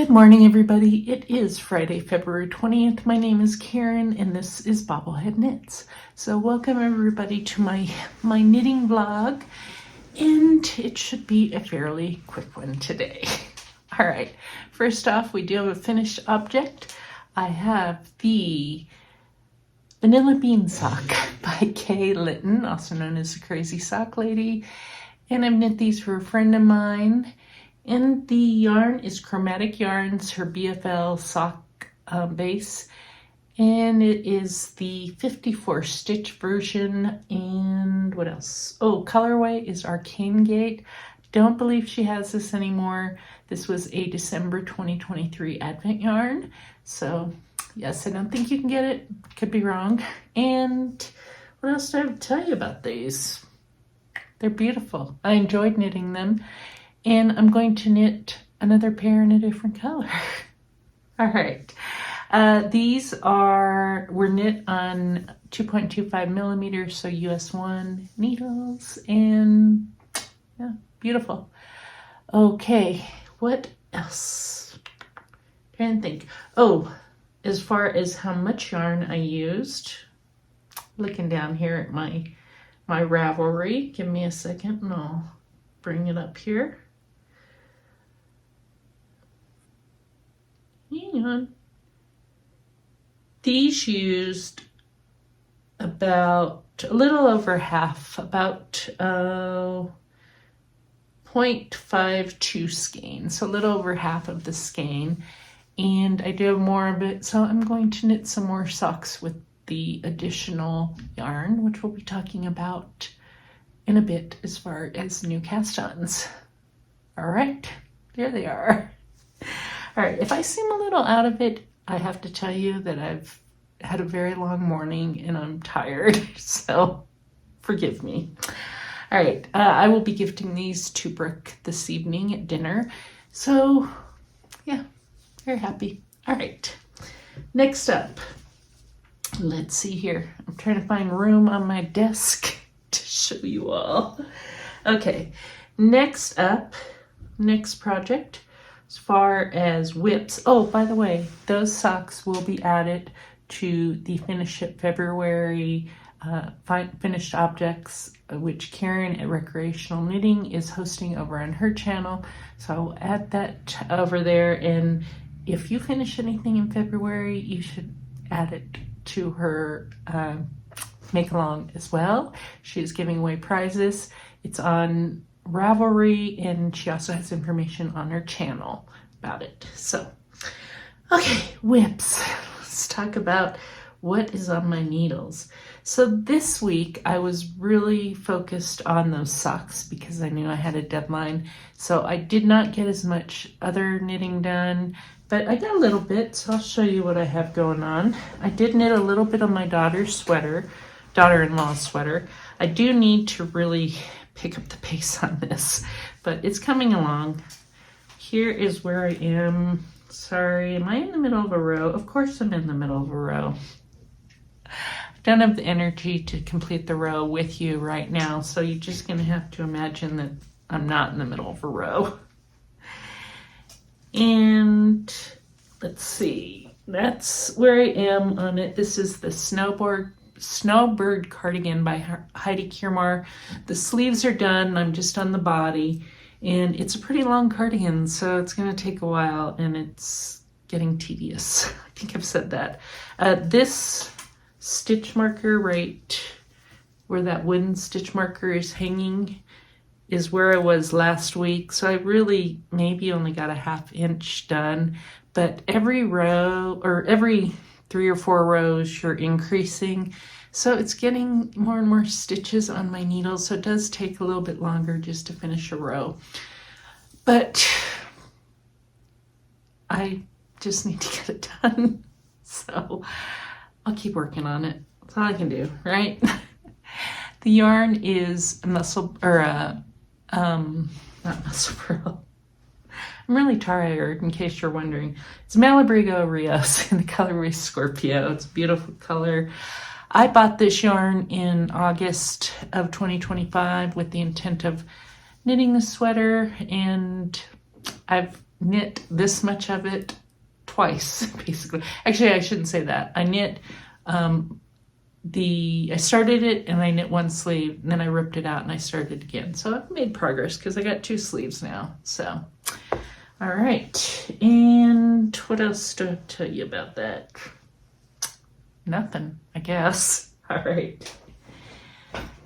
Good morning, everybody. It is Friday, February 20th. My name is Karen, and this is BobbleHeadKnits. So welcome, everybody, to my knitting vlog, and it should be a fairly quick one today. All right, first off, we do have a finished object. I have the Vanilla Bean Sock by Kay Litton, also known as the Crazy Sock Lady, and I've knit these for a friend of mine. And the yarn is Chromatic Yarns, her BFL sock base. And it is the 54 stitch version. And what else? Oh, colorway is Arcane Gate. Don't believe she has this anymore. This was a December 2023 Advent yarn. So yes, I don't think you can get it. Could be wrong. And what else do I have to tell you about these? They're beautiful. I enjoyed knitting them. And I'm going to knit another pair in a different color. All right. These were knit on 2.25 millimeters, so US 1 needles, and yeah, beautiful. Okay, what else? Trying to think. Oh, as far as how much yarn I used, looking down here at my Ravelry. Give me a second and I'll bring it up here. Hang on. These used about a little over half, about 0.52 skein, so a little over half of the skein. And I do have more of it, so I'm going to knit some more socks with the additional yarn, which we'll be talking about in a bit as far as new cast-ons. All right, there they are. All right, if I seem a little out of it, I have to tell you that I've had a very long morning and I'm tired, so forgive me. All right, I will be gifting these to Brooke this evening at dinner. So yeah, very happy. All right, next up, let's see here. I'm trying to find room on my desk to show you all. Okay, next up, next project. As far as whips, oh, by the way, those socks will be added to the Finish It February finished objects, which Karen at Recreational Knitting is hosting over on her channel. So I'll add that over there. And if you finish anything in February, you should add it to her make along as well. She's giving away prizes. It's on Ravelry, and she also has information on her channel about it. So, okay, whips. Let's talk about what is on my needles. So this week I was really focused on those socks because I knew I had a deadline. So I did not get as much other knitting done, but I got a little bit, so I'll show you what I have going on. I did knit a little bit of my daughter-in-law's sweater. I do need to really pick up the pace on this, but it's coming along. Here is where I am. Sorry, am I in the middle of a row? Of course I'm in the middle of a row. I don't have the energy to complete the row with you right now, so you're just gonna have to imagine that I'm not in the middle of a row. And let's see, that's where I am on it. This is the Snowbird cardigan by Heidi Kiermar. The sleeves are done. I'm just on the body, and it's a pretty long cardigan, so it's going to take a while, and it's getting tedious. I think I've said that. This stitch marker right where that wooden stitch marker is hanging is where I was last week, so I really maybe only got a 1/2 inch done, but every row or every 3 or 4 rows you're increasing, so it's getting more and more stitches on my needles, so it does take a little bit longer just to finish a row, but I just need to get it done. So I'll keep working on it. That's all I can do, right? The yarn is not muscle pearl. I'm really tired, in case you're wondering. It's Malabrigo Rios in the colorway Scorpio. It's a beautiful color. I bought this yarn in August of 2025 with the intent of knitting the sweater, and I've knit this much of it twice, basically. Actually, I shouldn't say that. I knit I started it and I knit one sleeve, and then I ripped it out and I started again. So I've made progress because I got 2 sleeves now. So, all right. And what else do I tell you about that? Nothing, I guess. All right.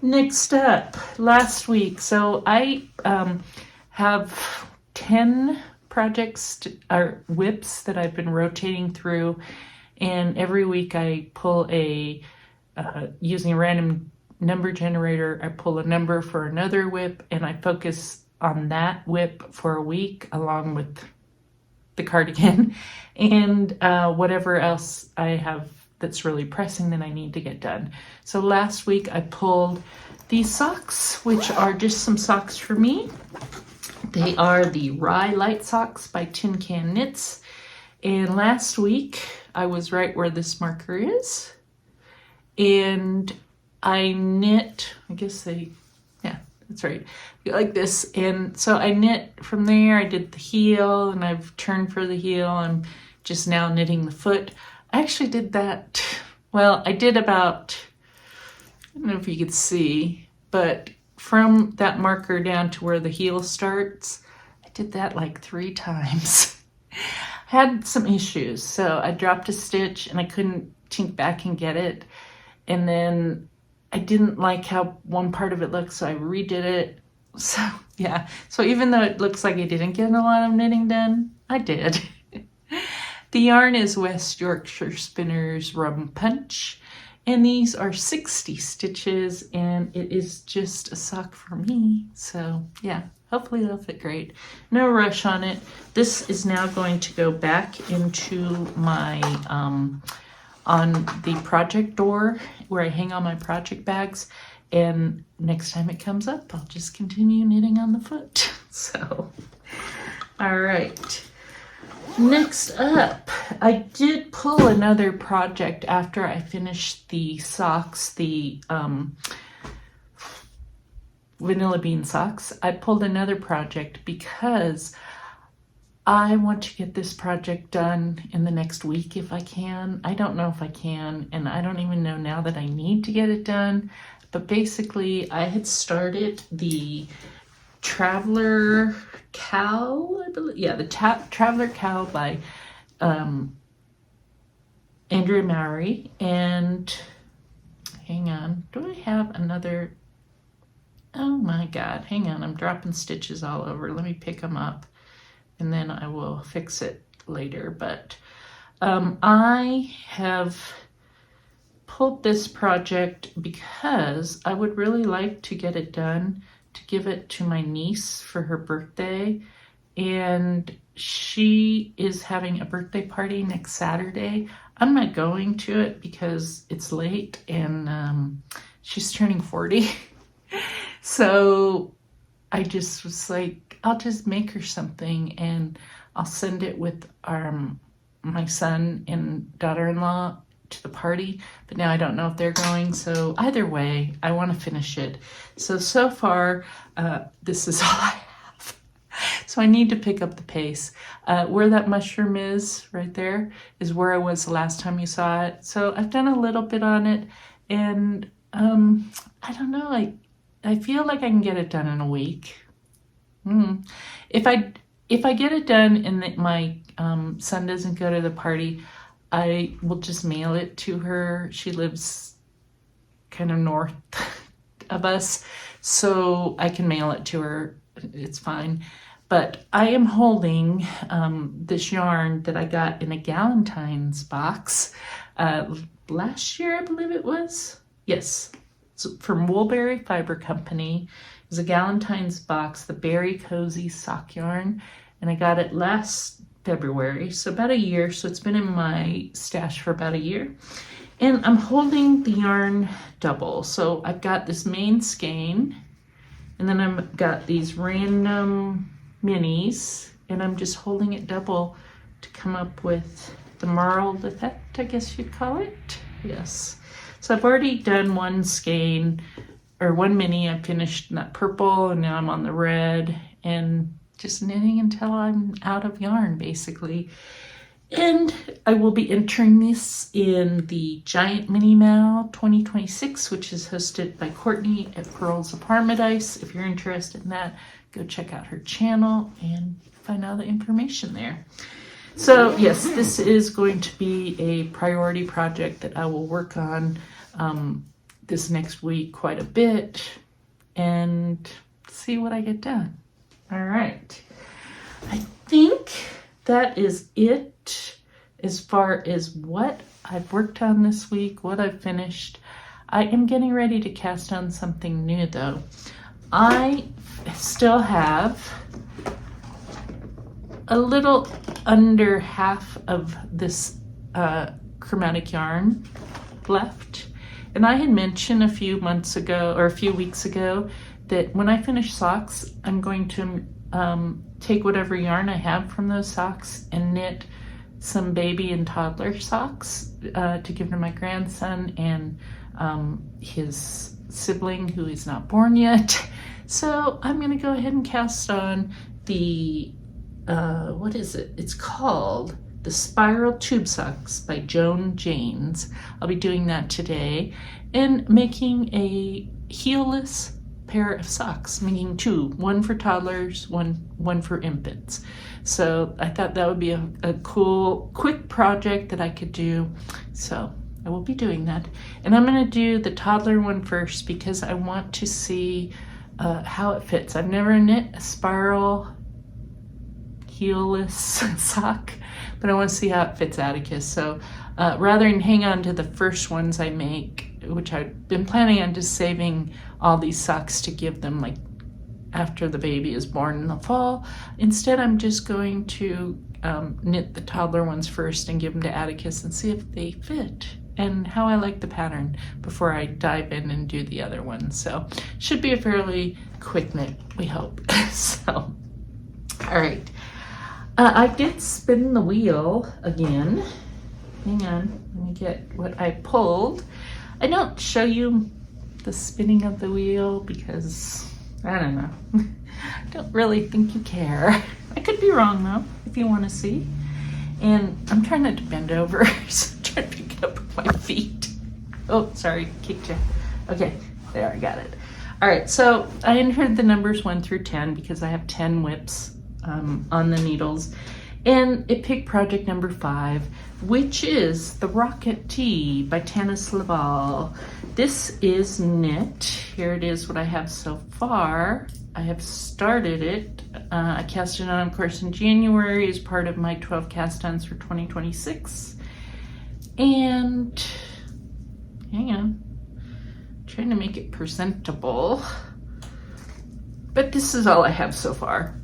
Next up, last week. So I have 10 projects or whips that I've been rotating through, and every week I pull using a random number generator, I pull a number for another whip, and I focus on that whip for a week along with the cardigan and whatever else I have that's really pressing that I need to get done. So last week I pulled these socks, which are just some socks for me. They are the Rye Light Socks by Tin Can Knits. And last week I was right where this marker is. And I knit, that's right, like this. And so I knit from there. I did the heel and I've turned for the heel. I'm just now knitting the foot. I actually did that, well, I did about, I don't know if you could see, but from that marker down to where the heel starts, I did that like 3 times. I had some issues, so I dropped a stitch and I couldn't tink back and get it. And then I didn't like how one part of it looked, so I redid it. So yeah, so even though it looks like I didn't get a lot of knitting done, I did. The yarn is West Yorkshire Spinners Rum Punch, and these are 60 stitches, and it is just a sock for me. So yeah, hopefully they'll fit great. No rush on it. This is now going to go back into my on the project door where I hang all my project bags, and next time it comes up I'll just continue knitting on the foot. So all right, next up, I did pull another project after I finished the socks, the vanilla bean socks. I pulled another project because I want to get this project done in the next week if I can. I don't know if I can, and I don't even know now that I need to get it done. But basically, I had started the Traveler Cowl, I believe. Yeah, the Traveler Cowl by Andrea Mowry. And hang on, do I have another? Oh my God, hang on, I'm dropping stitches all over. Let me pick them up, and then I will fix it later. But I have pulled this project because I would really like to get it done to give it to my niece for her birthday. And she is having a birthday party next Saturday. I'm not going to it because it's late and she's turning 40. So I just was like, I'll just make her something and I'll send it with my son and daughter-in-law to the party. But now I don't know if they're going. So either way, I want to finish it. So far, this is all I have. So I need to pick up the pace. Where that mushroom is, right there, is where I was the last time you saw it. So I've done a little bit on it. And I don't know, I feel like I can get it done in a week. If I get it done and my son doesn't go to the party, I will just mail it to her. She lives kind of north of us, so I can mail it to her. It's fine. But I am holding this yarn that I got in a Galentine's box last year, I believe it was. Yes. So from Woolberry Fiber Company. It was a Galentine's box, the Berry Cozy sock yarn, and I got it last February, so about a year. So it's been in my stash for about a year. And I'm holding the yarn double. So I've got this main skein, and then I've got these random minis, and I'm just holding it double to come up with the marled effect, I guess you'd call it. Yes. So I've already done one skein, or one mini. I finished that purple, and now I'm on the red. And just knitting until I'm out of yarn, basically. And I will be entering this in the Giant Mini Mal 2026, which is hosted by Courtney at Pearls of Paradise. If you're interested in that, go check out her channel and find all the information there. So yes, this is going to be a priority project that I will work on this next week quite a bit and see what I get done. All right. I think that is it as far as what I've worked on this week, what I've finished. I am getting ready to cast on something new though. I still have a little under half of this chromatic yarn left. And I had mentioned a few months ago or a few weeks ago that when I finish socks, I'm going to take whatever yarn I have from those socks and knit some baby and toddler socks to give to my grandson and his sibling who is not born yet. So I'm going to go ahead and cast on the, what is it? It's called the Spiral Tube Socks by Joan Janes. I'll be doing that today and making a heelless pair of socks, making two, one for toddlers, one for infants. So I thought that would be a cool, quick project that I could do. So I will be doing that. And I'm going to do the toddler one first because I want to see how it fits. I've never knit a spiral heelless sock, but I want to see how it fits Atticus. So rather than hang on to the first ones I make, which I've been planning on just saving all these socks to give them like after the baby is born in the fall, instead I'm just going to knit the toddler ones first and give them to Atticus and see if they fit and how I like the pattern before I dive in and do the other ones. So should be a fairly quick knit, we hope. So, all right. I did spin the wheel again. Hang on, let me get what I pulled. I don't show you the spinning of the wheel because, I don't know, I don't really think you care. I could be wrong though, if you want to see. And I'm trying not to bend over, so I'm trying to pick it up with my feet. Oh, sorry, kicked you. Okay, there, I got it. All right, so I entered the numbers 1 through 10 because I have 10 whips on the needles, and it picked project number 5, which is the Rocket Tea by Tanis Laval. This is knit. Here it is, what I have so far. I have started it. I cast it on, of course, in January as part of my 12 cast-ons for 2026. And hang on, I'm trying to make it presentable. But this is all I have so far.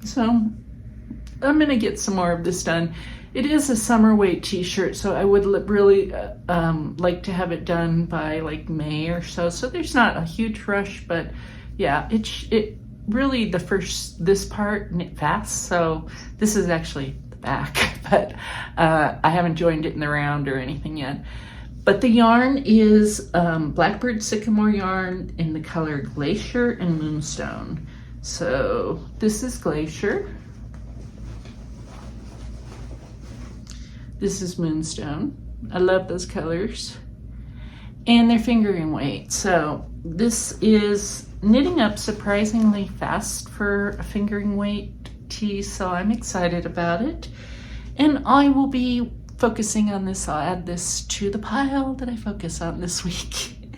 So I'm gonna get some more of this done. It is a summer weight t-shirt, so I would really like to have it done by like May or so. So there's not a huge rush, but yeah, it really, this part knit fast. So this is actually the back, but I haven't joined it in the round or anything yet. But the yarn is Blackbird Sycamore yarn in the color Glacier and Moonstone. So this is Glacier. This is Moonstone. I love those colors. And they're fingering weight. So this is knitting up surprisingly fast for a fingering weight tee, so I'm excited about it. And I will be focusing on this. I'll add this to the pile that I focus on this week.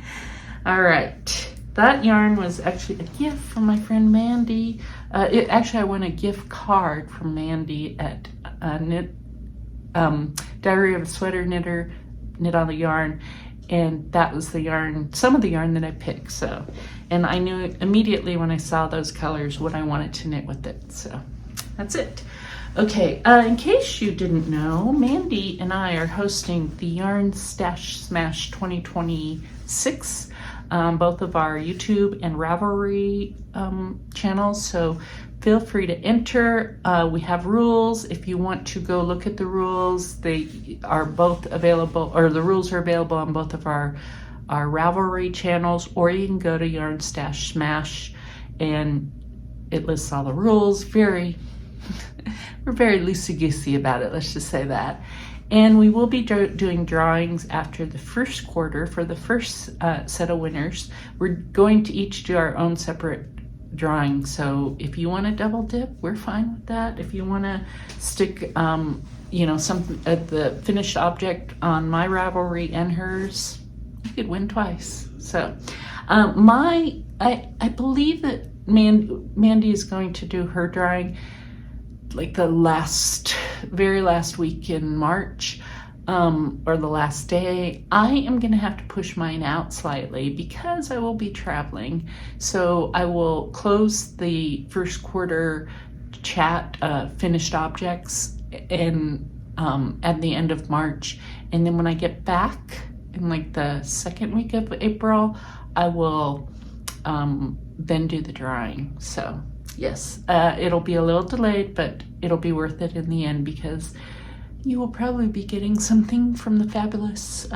All right. That yarn was actually a gift from my friend Mandy. I won a gift card from Mandy at Diary of a Sweater Knitter, Knit on the Yarn, and that was the yarn, some of the yarn that I picked. So, and I knew immediately when I saw those colors what I wanted to knit with it. So that's it. Okay, in case you didn't know, Mandy and I are hosting the Yarn Stash Smash 2026, both of our YouTube and Ravelry channels. So feel free to enter. We have rules. If you want to go look at the rules, they are both available, or the rules are available on both of our Ravelry channels, or you can go to Yarn Stash Smash and it lists all the rules. We're very loosey-goosey about it, let's just say that. And we will be doing drawings after the first quarter for the first set of winners. We're going to each do our own separate drawing. So if you want to double dip, we're fine with that. If you want to stick, something the finished object on my Ravelry and hers, you could win twice. So I believe that Mandy is going to do her drawing like the very last week in March, or the last day. I am going to have to push mine out slightly because I will be traveling. So I will close the first quarter chat finished objects and at the end of March. And then when I get back in like the second week of April, I will then do the drawing. So yes, it'll be a little delayed, but it'll be worth it in the end because you will probably be getting something from the fabulous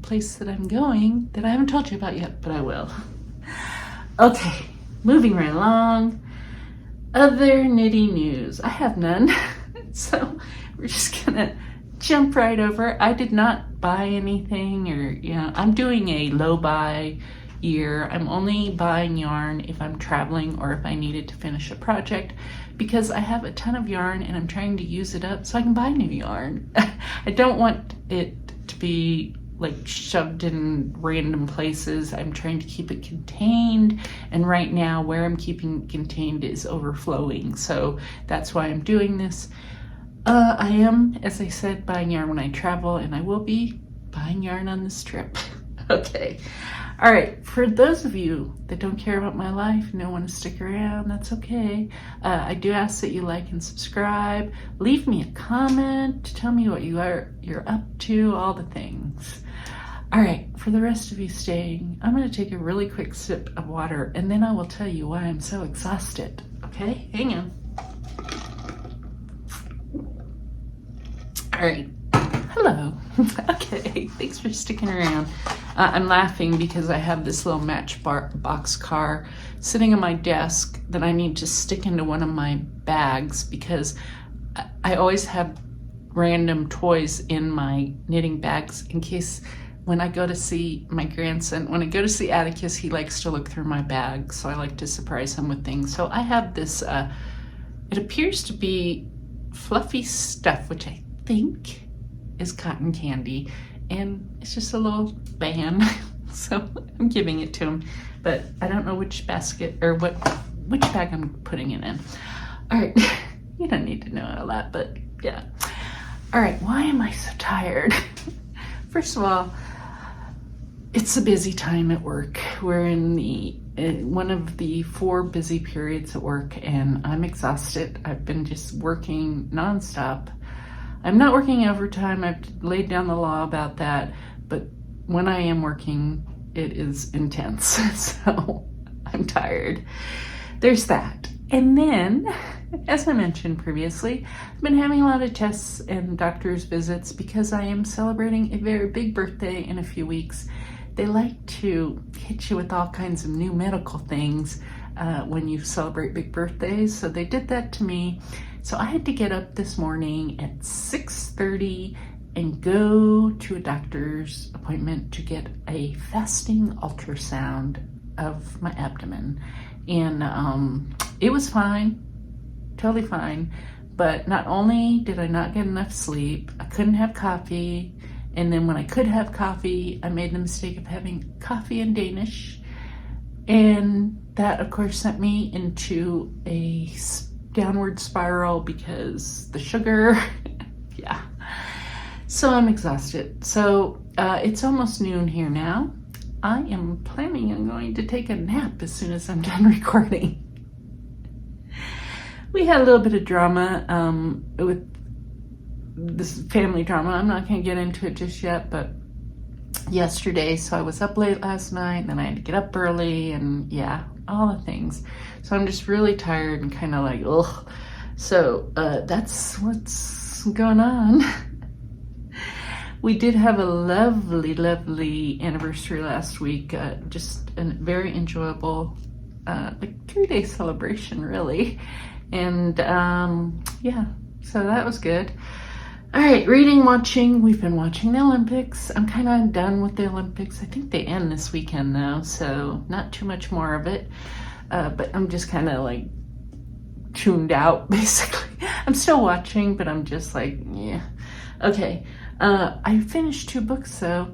place that I'm going that I haven't told you about yet, but I will. Okay, moving right along. Other knitting news. I have none, so we're just gonna jump right over. I did not buy anything, or I'm doing a low buy year. I'm only buying yarn if I'm traveling or if I needed to finish a project, because I have a ton of yarn and I'm trying to use it up so I can buy new yarn. I don't want it to be like shoved in random places. I'm trying to keep it contained, and right now where I'm keeping it contained is overflowing, so that's why I'm doing this. I am, as I said, buying yarn when I travel, and I will be buying yarn on this trip. Okay. All right, for those of you that don't care about my life and don't want to stick around, that's okay. I do ask that you like and subscribe. Leave me a comment. Tell me what you're up to, all the things. All right, for the rest of you staying, I'm going to take a really quick sip of water, and then I will tell you why I'm so exhausted. Okay, hang on. All right. Hello. Okay, thanks for sticking around. I'm laughing because I have this little Matchbox car sitting on my desk that I need to stick into one of my bags because I always have random toys in my knitting bags in case when I go to see my grandson, when I go to see Atticus, he likes to look through my bag, so I like to surprise him with things. So I have this, it appears to be fluffy stuff, which I think is cotton candy, and it's just a little band, so I'm giving it to him, but I don't know which basket or which bag I'm putting it in. All right, you don't need to know all that, but yeah. All right, why am I so tired? First of all, it's a busy time at work. We're in one of the 4 busy periods at work, and I'm exhausted. I've been just working nonstop. I'm not working overtime. I've laid down the law about that, but when I am working, it is intense, so I'm tired. There's that. And then, as I mentioned previously, I've been having a lot of tests and doctor's visits because I am celebrating a very big birthday in a few weeks. They like to hit you with all kinds of new medical things when you celebrate big birthdays, so they did that to me. So I had to get up this morning at 6:30 and go to a doctor's appointment to get a fasting ultrasound of my abdomen. And it was fine, totally fine. But not only did I not get enough sleep, I couldn't have coffee. And then when I could have coffee, I made the mistake of having coffee in Danish. And that, of course, sent me into a downward spiral because the sugar, yeah. So I'm exhausted. So it's almost noon here now. I am planning on going to take a nap as soon as I'm done recording. We had a little bit of drama with this family drama. I'm not going to get into it just yet, but yesterday, so I was up late last night, and then I had to get up early, and yeah, all the things. So I'm just really tired and kind of like, ugh. So that's what's going on. We did have a lovely, lovely anniversary last week. Just a very enjoyable like 3-day celebration really. And yeah, so that was good. All right, reading, watching. We've been watching the Olympics. I'm kind of done with the Olympics. I think they end this weekend though, so not too much more of it. But I'm just kind of like tuned out basically. I'm still watching, but I'm just like, yeah. Okay, I finished 2 books though.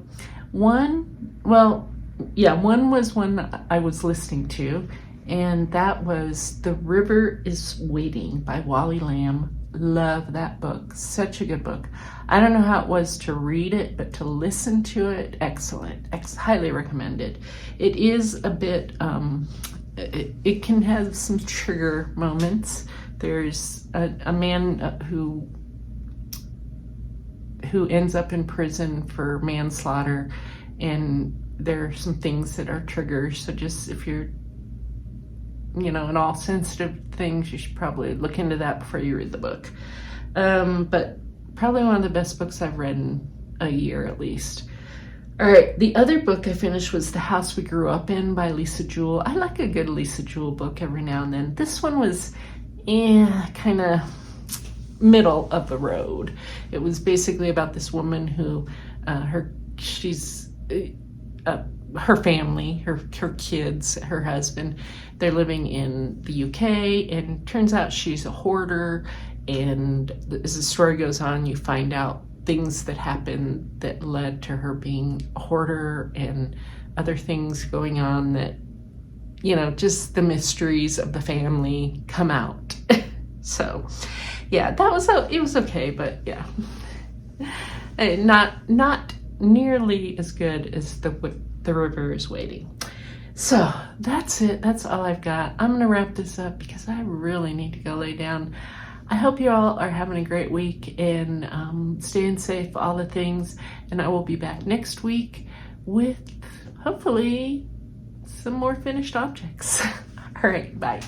One was one I was listening to, and that was The River is Waiting by Wally Lamb. Love that book. Such a good book. I don't know how it was to read it, but to listen to it, excellent. Highly recommended. It is a bit, it can have some trigger moments. There's a man who ends up in prison for manslaughter, and there are some things that are triggers. So just if you're, in all sensitive things, you should probably look into that before you read the book. But probably one of the best books I've read in a year at least. All right, the other book I finished was The House We Grew Up In by Lisa Jewell. I like a good Lisa Jewell book every now and then. This one was kind of middle of the road. It was basically about this woman who, her family, her kids, her husband, they're living in the UK, and turns out she's a hoarder, and as the story goes on, you find out things that happened that led to her being a hoarder and other things going on that, just the mysteries of the family come out. So yeah, it was okay, but yeah, not nearly as good as The River is Waiting. So that's it. That's all I've got. I'm gonna wrap this up because I really need to go lay down. I hope you all are having a great week and staying safe, all the things, and I will be back next week with hopefully some more finished objects. All right, bye.